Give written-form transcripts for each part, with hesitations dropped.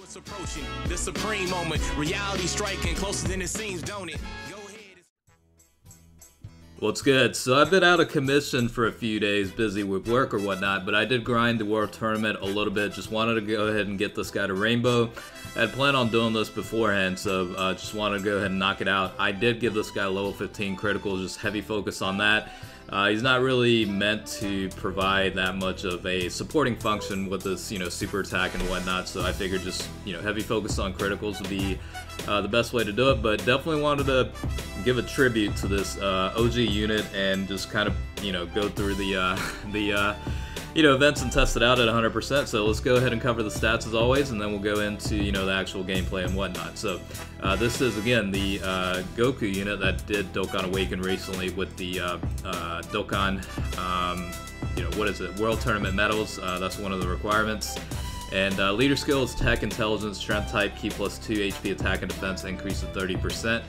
it's approaching the supreme moment. Reality striking closer than it seems, don't it? Go ahead. What's good? So I've been out of commission for a few days, busy with work or whatnot, but I did grind the World Tournament a little bit. Just wanted to go ahead and get this guy to Rainbow. I had planned on doing this beforehand, so just wanted to go ahead and knock it out. I did give this guy level 15 critical, just heavy focus on that. He's not really meant to provide that much of a supporting function with this, super attack and whatnot. So I figured just, heavy focus on criticals would be the best way to do it. But definitely wanted to give a tribute to this OG unit and just kind of, go through the events and test it out at 100%. So let's go ahead and cover the stats as always, and then we'll go into, the actual gameplay and whatnot. So this is, again, the Goku unit that did Dokkan Awaken recently with the Dokkan, what is it, World Tournament medals. That's one of the requirements. And leader skill is Tech, Intelligence, Strength Type Ki +2, HP attack and defense increase of 30%.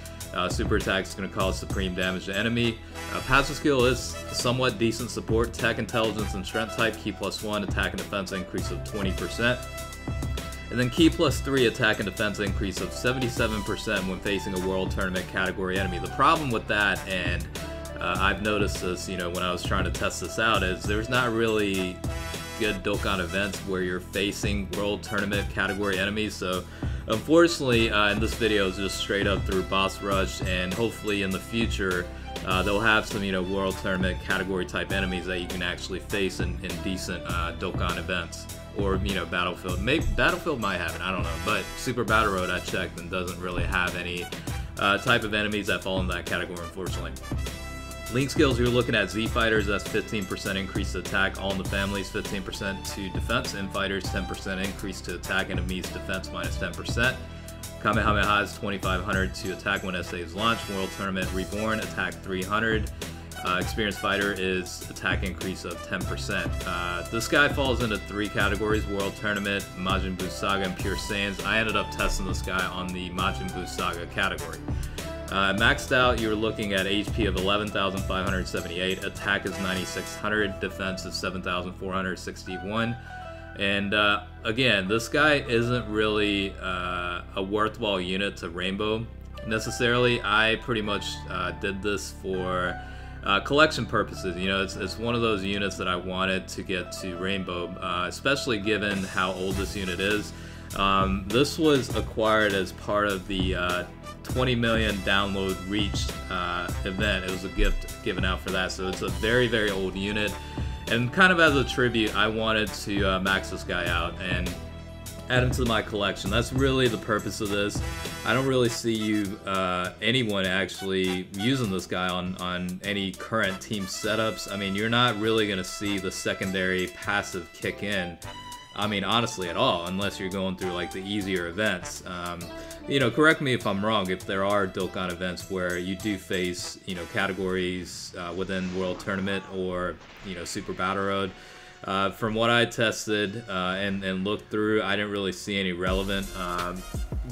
Super attack is going to cause supreme damage to enemy. Passive skill is somewhat decent support. Tech, Intelligence, and Strength Type Ki +1, attack and defense increase of 20%. And then Ki +3, attack and defense increase of 77% when facing a World Tournament category enemy. The problem with that, and I've noticed this, when I was trying to test this out, is there's not really good Dokkan events where you're facing World Tournament category enemies. So unfortunately, in this video, it's just straight up through boss rush, and hopefully in the future they'll have some World Tournament category type enemies that you can actually face in decent Dokkan events, or Battlefield. Maybe Battlefield might have it, I don't know, but Super Battle Road I checked and doesn't really have any type of enemies that fall in that category, unfortunately. Link skills, you're looking at Z Fighters, that's 15% increase to attack, all in the families 15% to defense, Infighters 10% increase to attack, enemies defense -10%. Kamehameha is 2500 to attack when SA is launched, World Tournament Reborn, attack 300. Experienced Fighter is attack increase of 10%. This guy falls into 3 categories: World Tournament, Majin Buu Saga, and Pure Saiyans. I ended up testing this guy on the Majin Buu Saga category. Maxed out, you're looking at HP of 11,578, attack is 9,600, defense is 7,461. And again, this guy isn't really a worthwhile unit to Rainbow necessarily. I pretty much did this for collection purposes. It's one of those units that I wanted to get to Rainbow, especially given how old this unit is. This was acquired as part of the 20 million download reach event. It was a gift given out for that, so it's a very, very old unit. And kind of as a tribute, I wanted to max this guy out and add him to my collection. That's really the purpose of this. I don't really see anyone actually using this guy on any current team setups. I mean, you're not really going to see the secondary passive kick in, honestly, at all, unless you're going through like the easier events. Correct me if I'm wrong, if there are Dokkan events where you do face, categories within World Tournament or, Super Battle Road. From what I tested and looked through, I didn't really see any relevant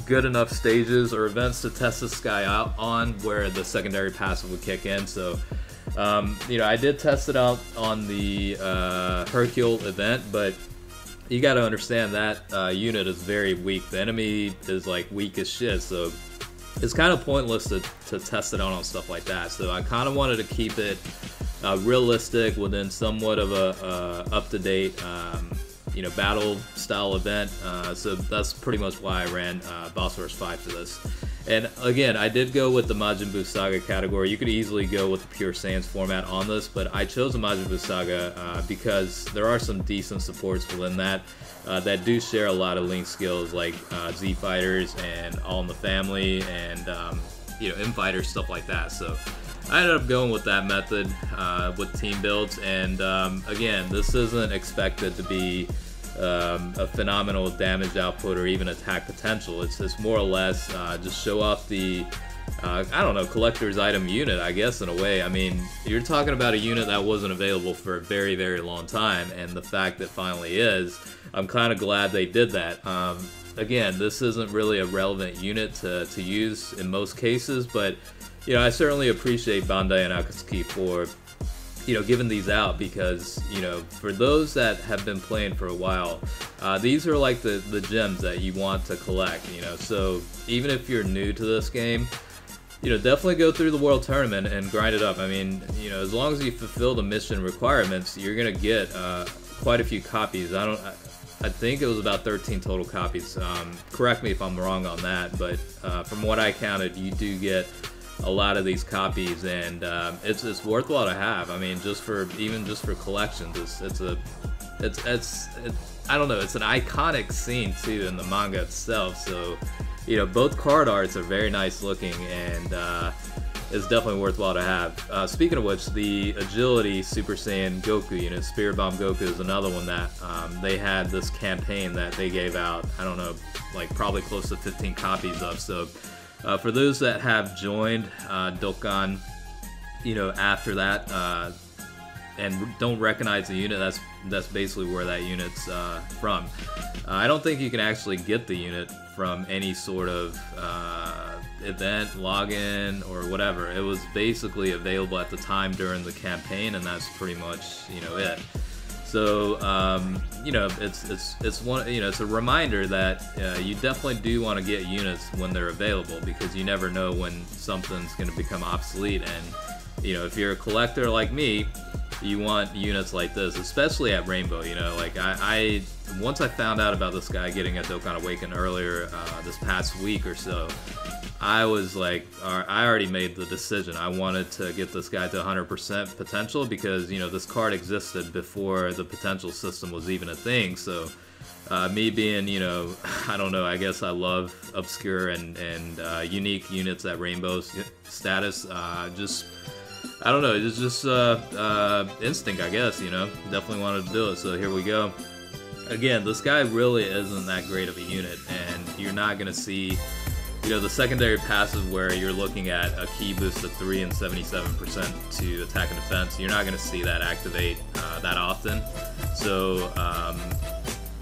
good enough stages or events to test this guy out on where the secondary passive would kick in. So I did test it out on the Hercule event, but you got to understand that unit is very weak. The enemy is like weak as shit, so it's kind of pointless to test it out on stuff like that. So I kind of wanted to keep it realistic within somewhat of a up-to-date battle style event. So that's pretty much why I ran Boss Rush 5 for this. And again, I did go with the Majin Buu Saga category. You could easily go with the Pure Saiyans format on this, but I chose the Majin Buu Saga because there are some decent supports within that that do share a lot of link skills, like Z Fighters and All in the Family and Infighter, stuff like that. So I ended up going with that method with team builds. And again, this isn't expected to be a phenomenal damage output or even attack potential. It's more or less just show off the I don't know, collector's item unit, I guess, in a way. I mean, you're talking about a unit that wasn't available for a very, very long time, and the fact that finally is, I'm kind of glad they did that. Again, this isn't really a relevant unit to use in most cases, but I certainly appreciate Bandai and Akatsuki for giving these out because, for those that have been playing for a while, these are like the gems that you want to collect, so even if you're new to this game, definitely go through the World Tournament and grind it up. I mean, as long as you fulfill the mission requirements, you're gonna get quite a few copies. I think it was about 13 total copies. Correct me if I'm wrong on that, but from what I counted, you do get a lot of these copies, and it's worthwhile to have. I mean, even just for collections, it's I don't know, it's an iconic scene too in the manga itself. So, both card arts are very nice looking, and it's definitely worthwhile to have. Speaking of which, the Agility Super Saiyan Goku unit, Spirit Bomb Goku, is another one that they had this campaign that they gave out. I don't know, like probably close to 15 copies of. So. For those that have joined Dokkan, after that, and don't recognize the unit, that's basically where that unit's from. I don't think you can actually get the unit from any sort of event, login, or whatever. It was basically available at the time during the campaign, and that's pretty much it. So it's a reminder that you definitely do want to get units when they're available, because you never know when something's going to become obsolete. And if you're a collector like me, you want units like this, especially at Rainbow. Like I once I found out about this guy getting a Dokkan Awaken earlier this past week or so, I was like, I already made the decision. I wanted to get this guy to 100% potential, because this card existed before the potential system was even a thing. So me being, I don't know, I guess I love obscure and unique units at Rainbow's status. I don't know, it's just instinct, I guess. Definitely wanted to do it. So here we go. Again, this guy really isn't that great of a unit, and you're not gonna see the secondary passive where you're looking at a key boost of 3 and 77% to attack and defense. You're not going to see that activate that often. So,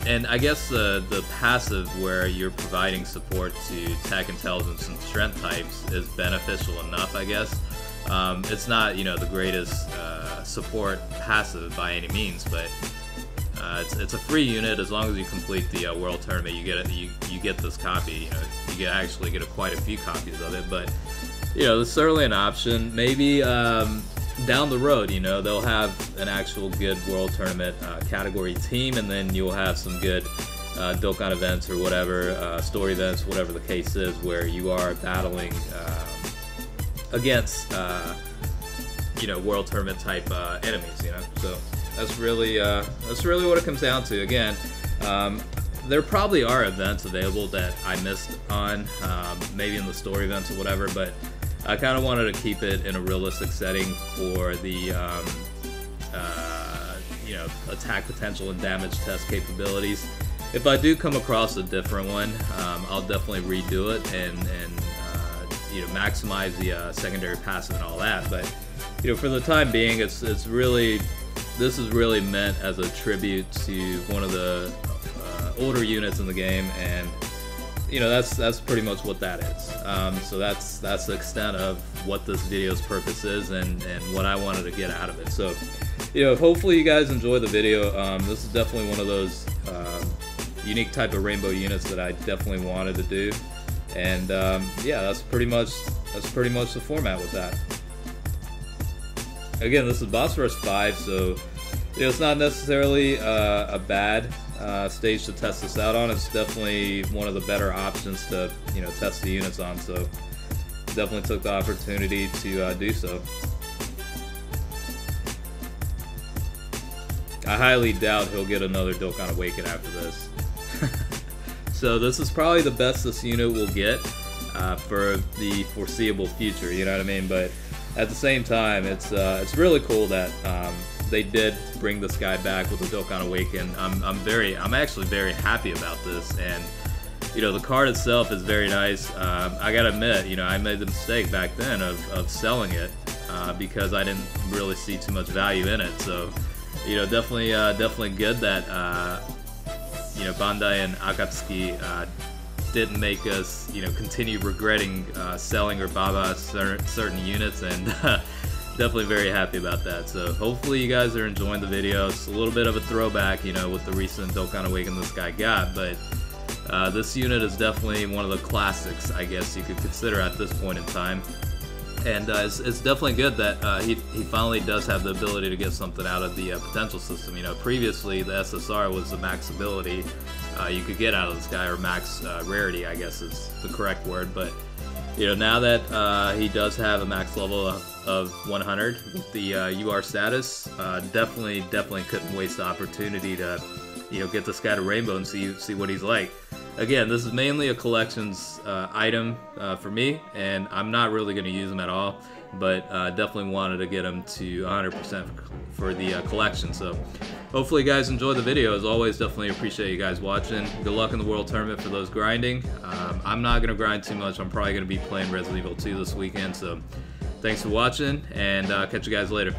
and I guess the passive where you're providing support to tech, intelligence, and strength types is beneficial enough, I guess. It's not, the greatest support passive by any means, but it's a free unit. As long as you complete the World Tournament, you get it. You get this copy. You actually get quite a few copies of it. But it's certainly an option. Maybe down the road, they'll have an actual good World Tournament category team, and then you'll have some good Dokkan events or whatever, story events, whatever the case is, where you are battling against World Tournament type enemies. So. That's really what it comes down to. Again, there probably are events available that I missed on, maybe in the story events or whatever, but I kind of wanted to keep it in a realistic setting for the attack potential and damage test capabilities. If I do come across a different one, I'll definitely redo it and maximize the secondary passive and all that. But for the time being, this is really meant as a tribute to one of the older units in the game, and that's pretty much what that is. So that's the extent of what this video's purpose is and what I wanted to get out of it. So hopefully you guys enjoy the video. This is definitely one of those unique type of Rainbow units that I definitely wanted to do, and yeah, that's pretty much the format with that. Again, this is Boss Rush 5, so it's not necessarily a bad stage to test this out on. It's definitely one of the better options to test the units on, so definitely took the opportunity to do so. I highly doubt he'll get another Dokkan Awaken after this. So this is probably the best this unit will get for the foreseeable future, you know what I mean? But at the same time, it's really cool that they did bring this guy back with the Dokkan Awaken. I'm actually very happy about this, and the card itself is very nice. I gotta admit, I made the mistake back then of selling it because I didn't really see too much value in it. So definitely good that Bandai and Akatsuki didn't make us continue regretting selling or baba certain units, and definitely very happy about that. So hopefully you guys are enjoying the video. It's a little bit of a throwback, you know, with the recent Dokkan Awaken this guy got, but this unit is definitely one of the classics, I guess you could consider at this point in time. And it's definitely good that he finally does have the ability to get something out of the potential system. You know, previously the SSR was the max ability you could get out of this guy, or max rarity, I guess is the correct word. But you know, now that he does have a max level of 100 with the UR status, definitely couldn't waste the opportunity to, you know, get this guy to Rainbow and see what he's like. Again, this is mainly a collections item for me, and I'm not really going to use him at all, but definitely wanted to get him to 100% for the collection. So hopefully you guys enjoyed the video. As always, definitely appreciate you guys watching. Good luck in the World Tournament for those grinding. I'm not going to grind too much. I'm probably going to be playing Resident Evil 2 this weekend, so thanks for watching, and catch you guys later.